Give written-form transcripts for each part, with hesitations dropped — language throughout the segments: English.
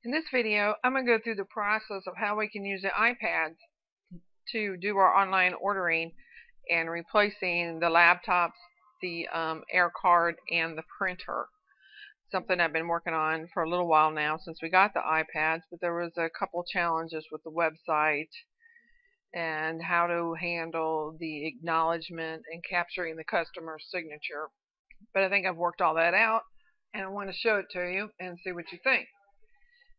In this video, I'm going to go through the process of how we can use the iPads to do our online ordering and replacing the laptops, the air card, and the printer. Something I've been working on for a little while now since we got the iPads, but there was a couple challenges with the website and how to handle the acknowledgement and capturing the customer's signature. But I think I've worked all that out, and I want to show it to you and see what you think.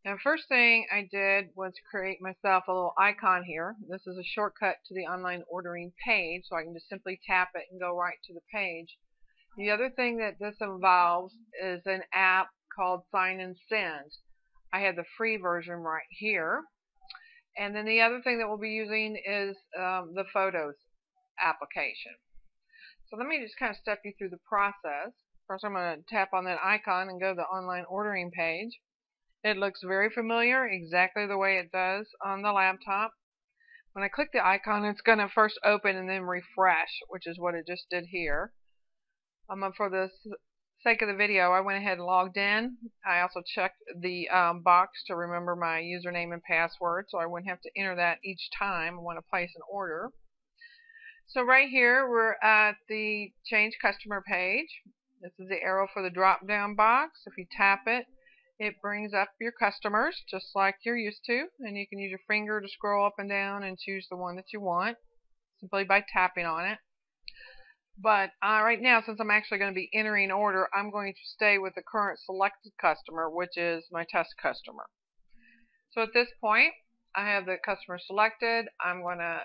Now, first thing I did was create myself a little icon here. This is a shortcut to the online ordering page, so I can just simply tap it and go right to the page. The other thing that this involves is an app called Sign and Send. I have the free version right here. And then the other thing that we'll be using is the Photos application. So let me just kind of step you through the process. First, I'm going to tap on that icon and go to the online ordering page. It looks very familiar, exactly the way it does on the laptop. When I click the icon, it's going to first open and then refresh, which is what it just did here. For the sake of the video, I went ahead and logged in. I also checked the box to remember my username and password, so I wouldn't have to enter that each time I want to place an order. So right here, we're at the Change Customer page. This is the arrow for the drop-down box. If you tap it, it brings up your customers just like you're used to, and you can use your finger to scroll up and down and choose the one that you want simply by tapping on it. But right now, since I'm actually going to be entering an order, I'm going to stay with the current selected customer, which is my test customer. So at this point, I have the customer selected. I'm going to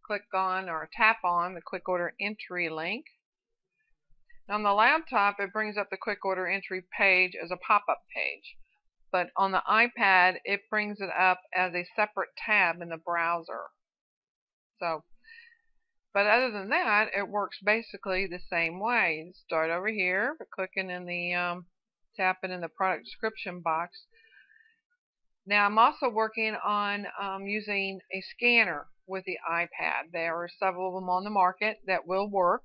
click on or tap on the quick order entry link. On the laptop, it brings up the quick order entry page as a pop-up page. But on the iPad, it brings it up as a separate tab in the browser. But other than that, it works basically the same way. You start over here by clicking in the tapping in the product description box. Now I'm also working on using a scanner with the iPad. There are several of them on the market that will work,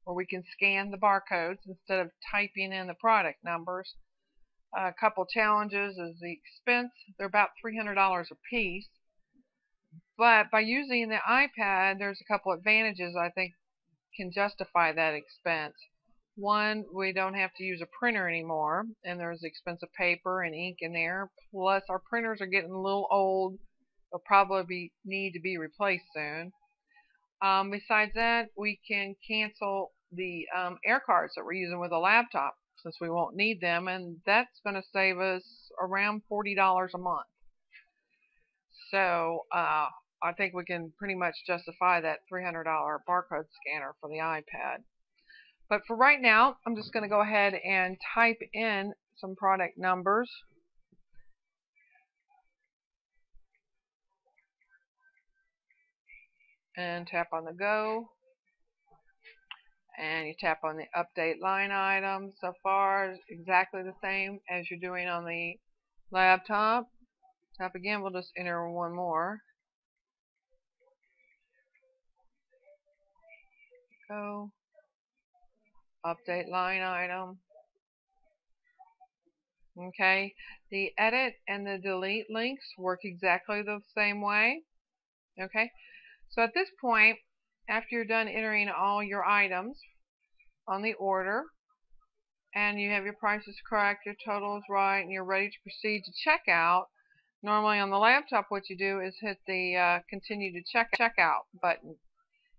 where we can scan the barcodes instead of typing in the product numbers. A couple challenges is the expense. They're about $300 a piece. But by using the iPad, there's a couple advantages I think can justify that expense. One, we don't have to use a printer anymore, and there's expensive paper and ink in there. Plus, our printers are getting a little old. They'll probably need to be replaced soon. Besides that, we can cancel the air cards that we're using with a laptop, since we won't need them, and that's going to save us around $40 a month. So I think we can pretty much justify that $300 barcode scanner for the iPad. But for right now, I'm just going to go ahead and type in some product numbers. And tap on the go. And you tap on the update line item. So far, exactly the same as you're doing on the laptop. Tap again, we'll just enter one more. Go. Update line item. Okay, the edit and the delete links work exactly the same way. Okay, so at this point, after you're done entering all your items on the order, and you have your prices correct, your totals right, and you're ready to proceed to checkout, normally on the laptop what you do is hit the continue to checkout button.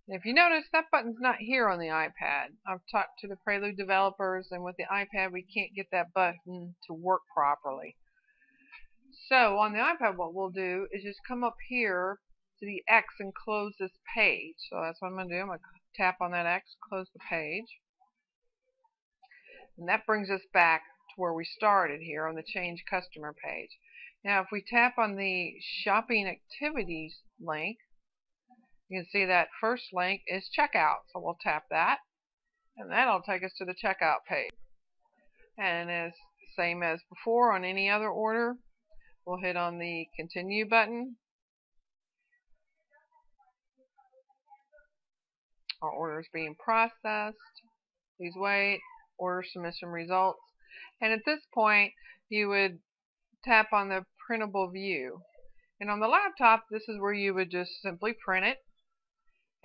And if you notice, that button's not here on the iPad. I've talked to the Prelude developers, and with the iPad we can't get that button to work properly. So on the iPad, what we'll do is just come up here to the X and close this page. So that's what I'm going to do. I'm going to tap on that X, close the page. And that brings us back to where we started here on the Change Customer page. Now if we tap on the Shopping Activities link, you can see that first link is Checkout. So we'll tap that, and that'll take us to the Checkout page. And as same as before on any other order, we'll hit on the Continue button. Our order is being processed. Please wait. Order submission results. And at this point, you would tap on the printable view. And on the laptop, this is where you would just simply print it.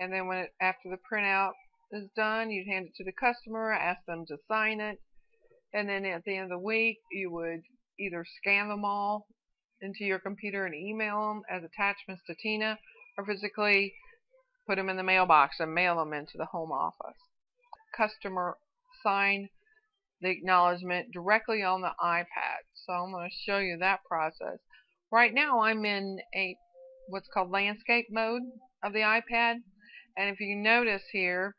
And then after the printout is done, you'd hand it to the customer, ask them to sign it. And then at the end of the week, you would either scan them all into your computer and email them as attachments to Tina, or physically put them in the mailbox and mail them into the home office. Customer sign the acknowledgement directly on the iPad. So I'm going to show you that process. Right now I'm in what's called landscape mode of the iPad, and if you notice here,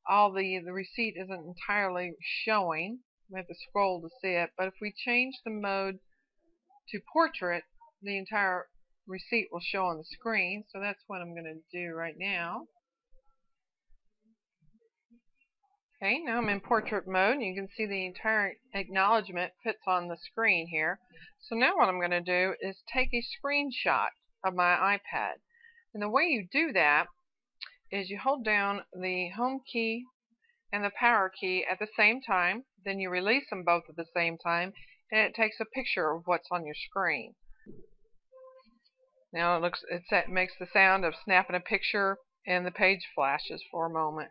all the receipt isn't entirely showing. We have to scroll to see it, but if we change the mode to portrait, the entire receipt will show on the screen. So that's what I'm going to do right now. Okay, now I'm in portrait mode, and you can see the entire acknowledgement fits on the screen here. So now what I'm going to do is take a screenshot of my iPad. And the way you do that is you hold down the home key and the power key at the same time, then you release them both at the same time, and it takes a picture of what's on your screen. Now it makes the sound of snapping a picture, and the page flashes for a moment.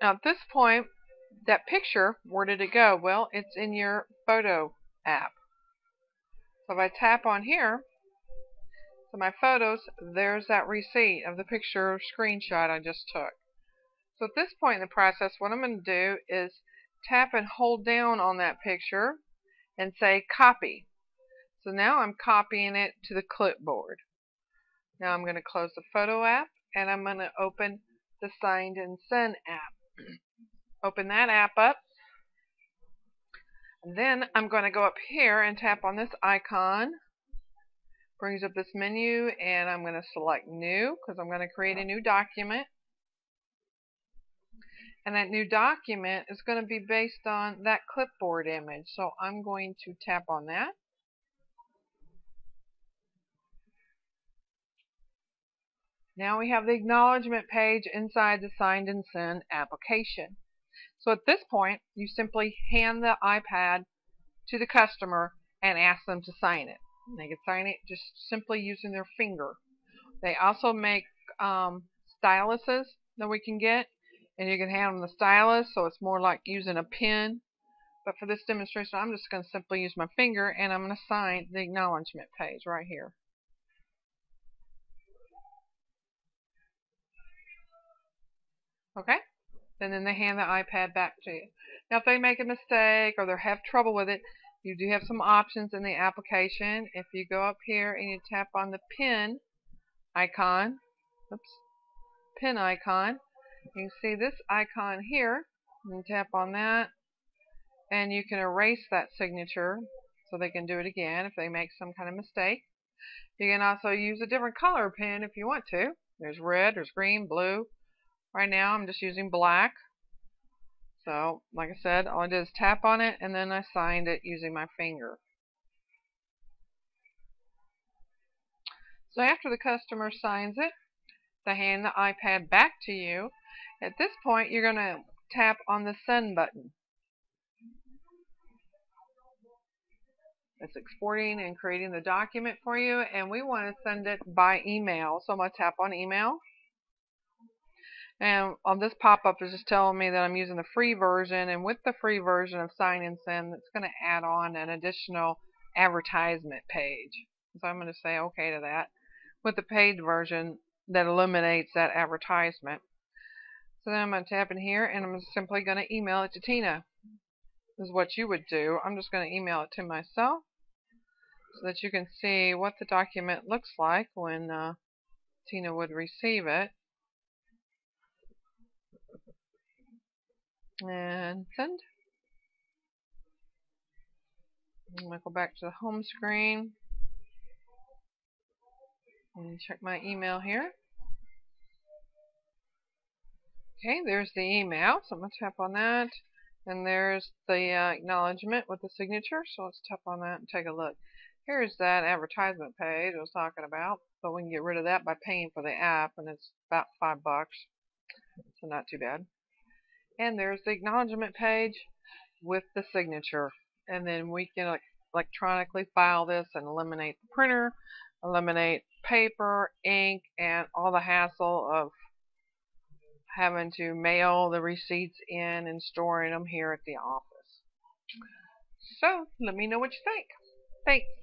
Now at this point, that picture, where did it go? Well, it's in your photo app. So if I tap on here, to my photos, there's that receipt of the picture screenshot I just took. So at this point in the process, what I'm going to do is tap and hold down on that picture and say copy. So now I'm copying it to the clipboard. Now I'm going to close the photo app, and I'm going to open the Signed and Send app. Open that app up. And then I'm going to go up here and tap on this icon. Brings up this menu, and I'm going to select New because I'm going to create a new document. And that new document is going to be based on that clipboard image. So I'm going to tap on that. Now we have the acknowledgement page inside the Signed and Send application. So at this point, you simply hand the iPad to the customer and ask them to sign it. And they can sign it just simply using their finger. They also make styluses that we can get, and you can hand them the stylus, so it's more like using a pen. But for this demonstration, I'm just going to simply use my finger, and I'm going to sign the acknowledgement page right here. Okay? And then they hand the iPad back to you. Now, if they make a mistake or they have trouble with it, you do have some options in the application. If you go up here and you tap on the pen icon, pen icon, you can see this icon here. You tap on that, and you can erase that signature so they can do it again if they make some kind of mistake. You can also use a different color pen if you want to. There's red, there's green, blue. Right now I'm just using black. So, like I said, all I did is tap on it, and then I signed it using my finger. So after the customer signs it, they hand the iPad back to you. At this point, you're going to tap on the Send button. It's exporting and creating the document for you, and we want to send it by email. So I'm going to tap on Email. And on this pop-up is just telling me that I'm using the free version, and with the free version of Sign and Send, it's going to add on an additional advertisement page. So I'm going to say OK to that. With the paid version, that eliminates that advertisement. So then I'm going to tap in here, and I'm simply going to email it to Tina. This is what you would do. I'm just going to email it to myself so that you can see what the document looks like when Tina would receive it. And send. I'm going to go back to the home screen and check my email here. Okay, there's the email. So I'm going to tap on that. And there's the acknowledgement with the signature. So let's tap on that and take a look. Here's that advertisement page I was talking about. But we can get rid of that by paying for the app, and it's about $5. So not too bad. And there's the acknowledgement page with the signature. And then we can electronically file this and eliminate the printer, eliminate paper, ink, and all the hassle of having to mail the receipts in and storing them here at the office. So let me know what you think. Thanks.